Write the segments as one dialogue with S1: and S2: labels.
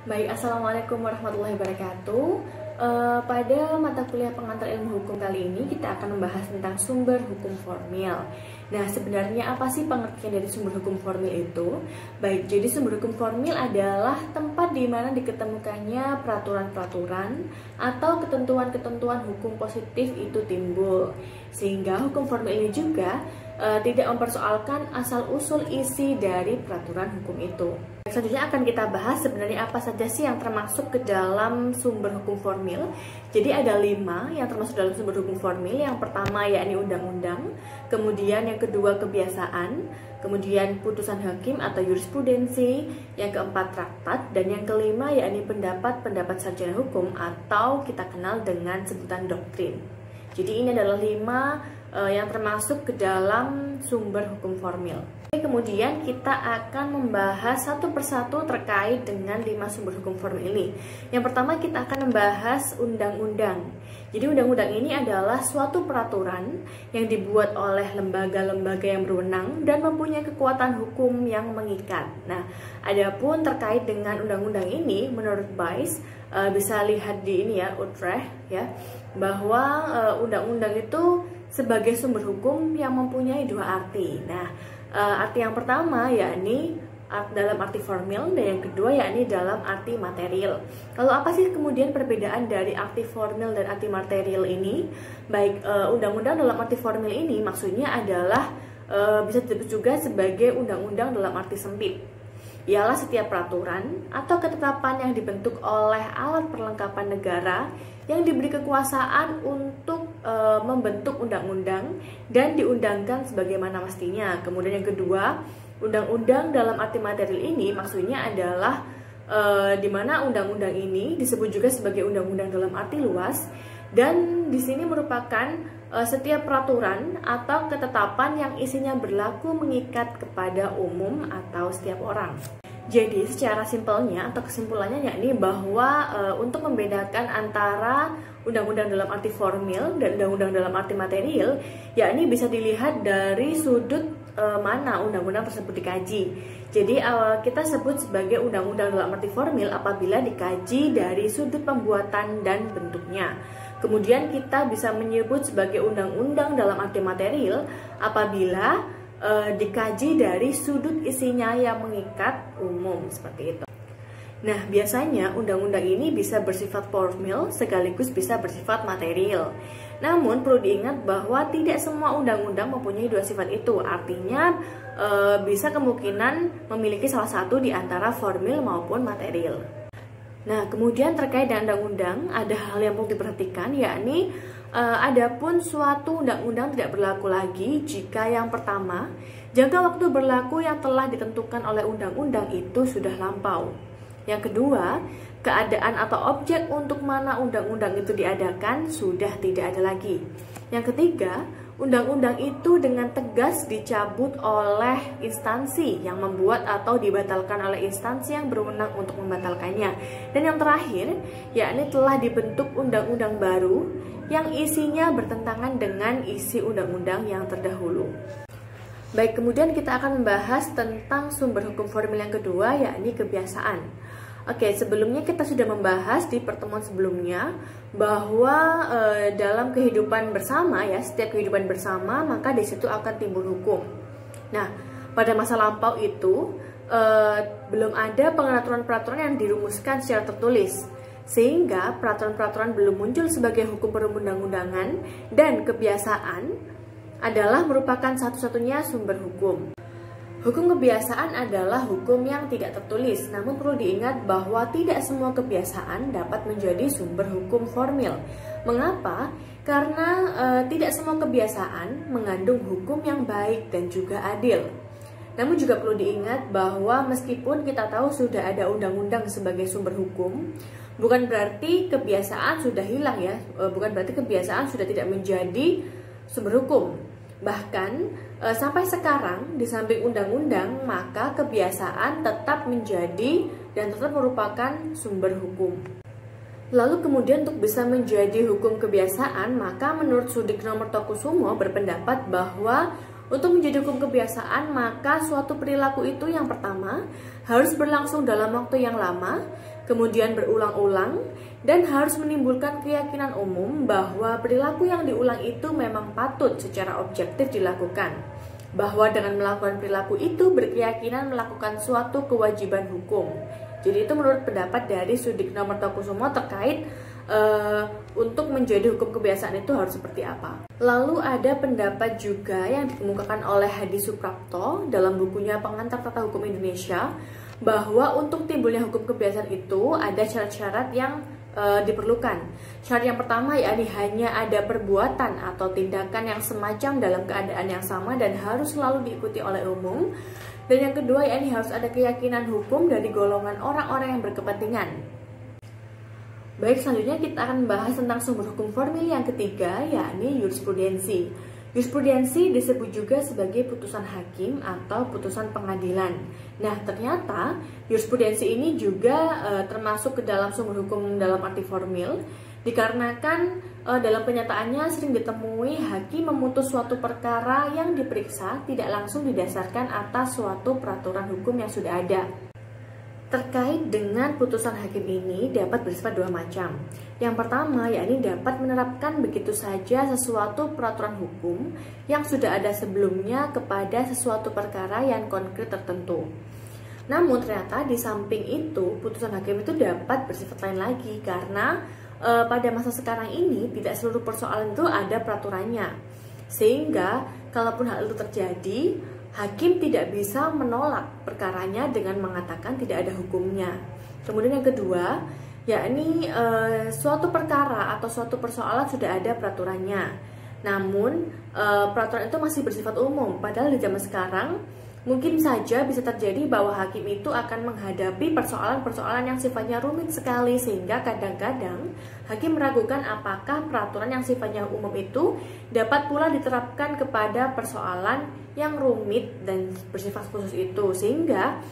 S1: Baik, Assalamualaikum warahmatullahi wabarakatuh. Pada mata kuliah pengantar ilmu hukum kali ini kita akan membahas tentang sumber hukum formil. Nah, sebenarnya apa sih pengertian dari sumber hukum formil itu? Baik, jadi sumber hukum formil adalah tempat di mana diketemukannya peraturan-peraturan atau ketentuan-ketentuan hukum positif itu timbul. Sehingga hukum formil ini juga tidak mempersoalkan asal-usul isi dari peraturan hukum itu. Selanjutnya akan kita bahas sebenarnya apa saja sih yang termasuk ke dalam sumber hukum formil. Jadi ada 5 yang termasuk dalam sumber hukum formil. Yang pertama yakni undang-undang, kemudian yang kedua kebiasaan, kemudian putusan hakim atau jurisprudensi, yang keempat traktat, dan yang kelima yakni pendapat sarjana hukum atau kita kenal dengan sebutan doktrin. Jadi ini adalah 5 yang termasuk ke dalam sumber hukum formil. Kemudian kita akan membahas satu persatu terkait dengan 5 sumber hukum formil ini. Yang pertama kita akan membahas undang-undang. Jadi undang-undang ini adalah suatu peraturan yang dibuat oleh lembaga-lembaga yang berwenang dan mempunyai kekuatan hukum yang mengikat. Nah, adapun terkait dengan undang-undang ini, menurut Bayes bisa lihat di ini ya, Utrecht ya, bahwa undang-undang itu sebagai sumber hukum yang mempunyai 2 arti. Nah, arti yang pertama yakni dalam arti formil, dan yang kedua yakni dalam arti material. Lalu apa sih kemudian perbedaan dari arti formil dan arti material ini? Baik, undang-undang dalam arti formil ini maksudnya adalah bisa disebut juga sebagai undang-undang dalam arti sempit. Ialah setiap peraturan atau ketetapan yang dibentuk oleh alat perlengkapan negara yang diberi kekuasaan untuk membentuk undang-undang dan diundangkan sebagaimana mestinya. Kemudian yang kedua, undang-undang dalam arti material ini maksudnya adalah di mana undang-undang ini disebut juga sebagai undang-undang dalam arti luas, dan di sini merupakan setiap peraturan atau ketetapan yang isinya berlaku mengikat kepada umum atau setiap orang. Jadi secara simpelnya atau kesimpulannya yakni bahwa untuk membedakan antara undang-undang dalam arti formil dan undang-undang dalam arti material, yakni bisa dilihat dari sudut mana undang-undang tersebut dikaji. Jadi kita sebut sebagai undang-undang dalam arti formil apabila dikaji dari sudut pembuatan dan bentuknya. Kemudian kita bisa menyebut sebagai undang-undang dalam arti material apabila dikaji dari sudut isinya yang mengikat umum, seperti itu. Nah, biasanya undang-undang ini bisa bersifat formil sekaligus bisa bersifat material. Namun perlu diingat bahwa tidak semua undang-undang mempunyai 2 sifat itu. Artinya bisa kemungkinan memiliki salah satu di antara formil maupun material. Nah, kemudian terkait dengan undang-undang ada hal yang perlu diperhatikan, yakni adapun suatu undang-undang tidak berlaku lagi jika yang pertama, jangka waktu berlaku yang telah ditentukan oleh undang-undang itu sudah lampau. Yang kedua, keadaan atau objek untuk mana undang-undang itu diadakan sudah tidak ada lagi. Yang ketiga, undang-undang itu dengan tegas dicabut oleh instansi yang membuat atau dibatalkan oleh instansi yang berwenang untuk membatalkannya. Dan yang terakhir, yakni telah dibentuk undang-undang baru yang isinya bertentangan dengan isi undang-undang yang terdahulu. Baik, kemudian kita akan membahas tentang sumber hukum formil yang kedua, yakni kebiasaan. Oke, sebelumnya kita sudah membahas di pertemuan sebelumnya bahwa dalam kehidupan bersama ya, setiap kehidupan bersama maka di situ akan timbul hukum. Nah, pada masa lampau itu belum ada pengaturan-peraturan yang dirumuskan secara tertulis, sehingga peraturan-peraturan belum muncul sebagai hukum perundang-undangan, dan kebiasaan adalah merupakan satu-satunya sumber hukum. Hukum kebiasaan adalah hukum yang tidak tertulis, namun perlu diingat bahwa tidak semua kebiasaan dapat menjadi sumber hukum formil. Mengapa? Karena tidak semua kebiasaan mengandung hukum yang baik dan juga adil. Namun juga perlu diingat bahwa meskipun kita tahu sudah ada undang-undang sebagai sumber hukum, bukan berarti kebiasaan sudah hilang ya, bukan berarti kebiasaan sudah tidak menjadi sumber hukum. Bahkan sampai sekarang di samping undang-undang maka kebiasaan tetap menjadi dan tetap merupakan sumber hukum. Lalu kemudian untuk bisa menjadi hukum kebiasaan maka menurut Sudikno Mertokusumo berpendapat bahwa Untuk menjadi hukum kebiasaan, maka suatu perilaku itu yang pertama harus berlangsung dalam waktu yang lama, kemudian berulang-ulang, dan harus menimbulkan keyakinan umum bahwa perilaku yang diulang itu memang patut secara objektif dilakukan, bahwa dengan melakukan perilaku itu berkeyakinan melakukan suatu kewajiban hukum. Jadi itu menurut pendapat dari Sudikno Mertokusumo terkait untuk menjadi hukum kebiasaan itu harus seperti apa. Lalu ada pendapat juga yang dikemukakan oleh Hadi Suprapto dalam bukunya Pengantar Tata Hukum Indonesia, bahwa untuk timbulnya hukum kebiasaan itu ada syarat-syarat yang diperlukan. Syarat yang pertama yakni hanya ada perbuatan atau tindakan yang semacam dalam keadaan yang sama dan harus selalu diikuti oleh umum. Dan yang kedua yakni harus ada keyakinan hukum dari golongan orang-orang yang berkepentingan. Baik, selanjutnya kita akan membahas tentang sumber hukum formil yang ketiga, yakni jurisprudensi. Jurisprudensi disebut juga sebagai putusan hakim atau putusan pengadilan. Nah, ternyata jurisprudensi ini juga termasuk ke dalam sumber hukum dalam arti formil, dikarenakan dalam kenyataannya sering ditemui hakim memutus suatu perkara yang diperiksa tidak langsung didasarkan atas suatu peraturan hukum yang sudah ada. Terkait dengan putusan hakim ini dapat bersifat dua macam. Yang pertama yakni dapat menerapkan begitu saja sesuatu peraturan hukum yang sudah ada sebelumnya kepada sesuatu perkara yang konkret tertentu. Namun ternyata di samping itu putusan hakim itu dapat bersifat lain lagi, karena pada masa sekarang ini tidak seluruh persoalan itu ada peraturannya. Sehingga kalaupun hal itu terjadi, hakim tidak bisa menolak perkaranya dengan mengatakan tidak ada hukumnya. Kemudian yang kedua, yakni suatu perkara atau suatu persoalan sudah ada peraturannya. Namun peraturan itu masih bersifat umum. Padahal di zaman sekarang mungkin saja bisa terjadi bahwa hakim itu akan menghadapi persoalan-persoalan yang sifatnya rumit sekali, sehingga kadang-kadang hakim meragukan apakah peraturan yang sifatnya umum itu dapat pula diterapkan kepada persoalan yang rumit dan bersifat khusus itu. Sehingga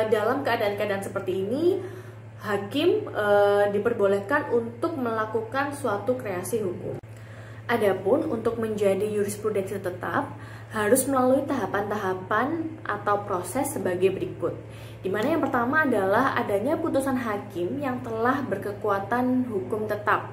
S1: dalam keadaan-keadaan seperti ini hakim diperbolehkan untuk melakukan suatu kreasi hukum. Adapun untuk menjadi jurisprudensi tetap harus melalui tahapan-tahapan atau proses sebagai berikut. Di mana yang pertama adalah adanya putusan hakim yang telah berkekuatan hukum tetap.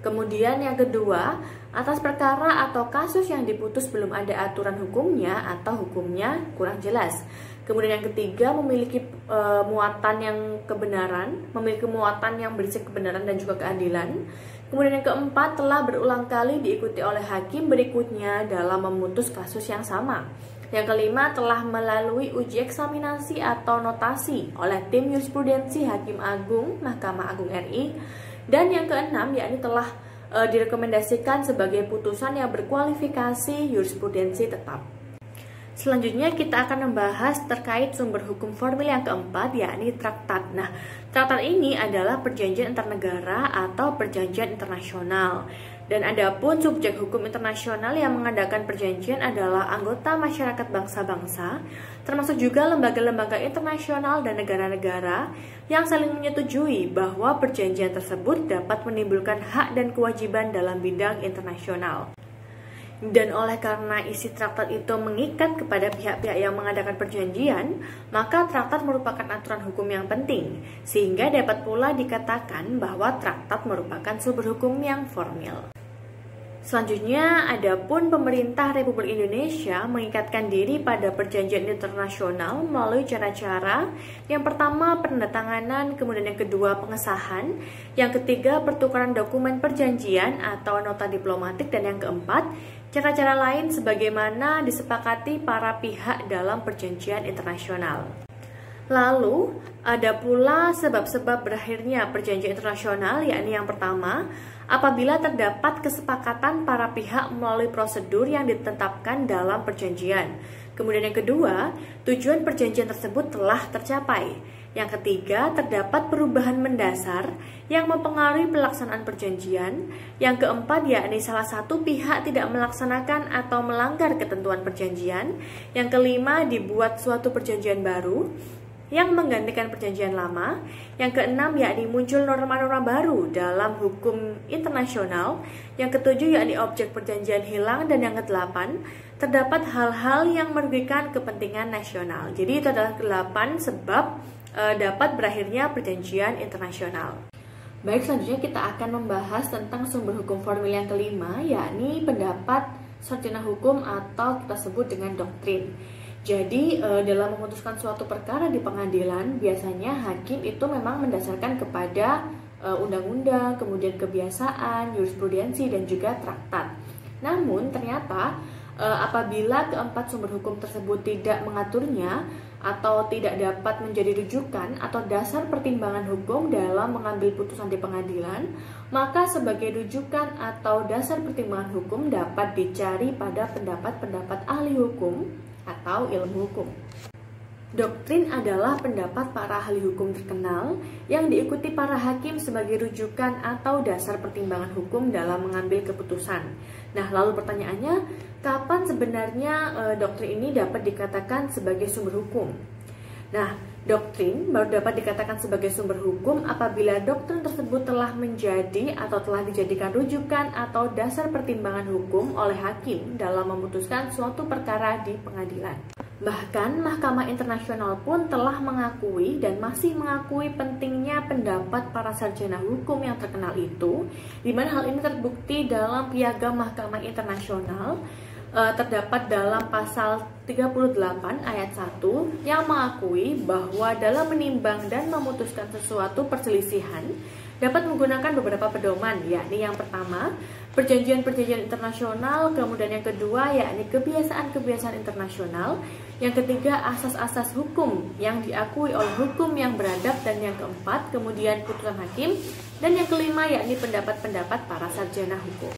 S1: Kemudian yang kedua, atas perkara atau kasus yang diputus belum ada aturan hukumnya atau hukumnya kurang jelas. Kemudian yang ketiga, memiliki muatan yang kebenaran, memiliki muatan yang berisi kebenaran dan juga keadilan. Kemudian yang keempat, telah berulang kali diikuti oleh hakim berikutnya dalam memutus kasus yang sama. Yang kelima, telah melalui uji eksaminasi atau notasi oleh tim jurisprudensi Hakim Agung Mahkamah Agung RI. Dan yang keenam, yakni telah direkomendasikan sebagai putusan yang berkualifikasi jurisprudensi tetap. Selanjutnya kita akan membahas terkait sumber hukum formil yang keempat, yakni traktat. Nah, traktat ini adalah perjanjian antar negara atau perjanjian internasional. Dan adapun subjek hukum internasional yang mengadakan perjanjian adalah anggota masyarakat bangsa-bangsa, termasuk juga lembaga-lembaga internasional dan negara-negara yang saling menyetujui bahwa perjanjian tersebut dapat menimbulkan hak dan kewajiban dalam bidang internasional. Dan oleh karena isi traktat itu mengikat kepada pihak-pihak yang mengadakan perjanjian, maka traktat merupakan aturan hukum yang penting, sehingga dapat pula dikatakan bahwa traktat merupakan sumber hukum yang formil. Selanjutnya, adapun pemerintah Republik Indonesia mengikatkan diri pada perjanjian internasional melalui cara-cara yang pertama penandatanganan, kemudian yang kedua pengesahan, yang ketiga pertukaran dokumen perjanjian atau nota diplomatik, dan yang keempat cara-cara lain sebagaimana disepakati para pihak dalam perjanjian internasional. Lalu, ada pula sebab-sebab berakhirnya perjanjian internasional, yakni yang pertama, apabila terdapat kesepakatan para pihak melalui prosedur yang ditetapkan dalam perjanjian. Kemudian yang kedua, tujuan perjanjian tersebut telah tercapai. Yang ketiga, terdapat perubahan mendasar yang mempengaruhi pelaksanaan perjanjian. Yang keempat, yakni salah satu pihak tidak melaksanakan atau melanggar ketentuan perjanjian. Yang kelima, dibuat suatu perjanjian baru yang menggantikan perjanjian lama. Yang keenam, yakni muncul norma-norma baru dalam hukum internasional. Yang ketujuh, yakni objek perjanjian hilang. Dan yang kedelapan, terdapat hal-hal yang merugikan kepentingan nasional. Jadi itu adalah 8 sebab dapat berakhirnya perjanjian internasional. Baik, selanjutnya kita akan membahas tentang sumber hukum formil yang kelima, yakni pendapat sarjana hukum atau kita sebut dengan doktrin. Jadi dalam memutuskan suatu perkara di pengadilan, biasanya hakim itu memang mendasarkan kepada undang-undang, kemudian kebiasaan, jurisprudensi, dan juga traktat. Namun ternyata apabila keempat sumber hukum tersebut tidak mengaturnya atau tidak dapat menjadi rujukan atau dasar pertimbangan hukum dalam mengambil putusan di pengadilan, maka sebagai rujukan atau dasar pertimbangan hukum dapat dicari pada pendapat-pendapat ahli hukum atau ilmu hukum. Doktrin adalah pendapat para ahli hukum terkenal yang diikuti para hakim sebagai rujukan atau dasar pertimbangan hukum dalam mengambil keputusan. Nah, lalu pertanyaannya, kapan sebenarnya doktrin ini dapat dikatakan sebagai sumber hukum? Nah, doktrin baru dapat dikatakan sebagai sumber hukum apabila doktrin tersebut telah menjadi atau telah dijadikan rujukan atau dasar pertimbangan hukum oleh hakim dalam memutuskan suatu perkara di pengadilan. Bahkan Mahkamah Internasional pun telah mengakui dan masih mengakui pentingnya pendapat para sarjana hukum yang terkenal itu, di mana hal ini terbukti dalam Piagam Mahkamah Internasional terdapat dalam pasal 38 ayat 1 yang mengakui bahwa dalam menimbang dan memutuskan sesuatu perselisihan dapat menggunakan beberapa pedoman, yakni yang pertama, perjanjian-perjanjian internasional, kemudian yang kedua, yakni kebiasaan-kebiasaan internasional, yang ketiga, asas-asas hukum yang diakui oleh hukum yang beradab, dan yang keempat, kemudian putusan hakim, dan yang kelima, yakni pendapat-pendapat para sarjana hukum.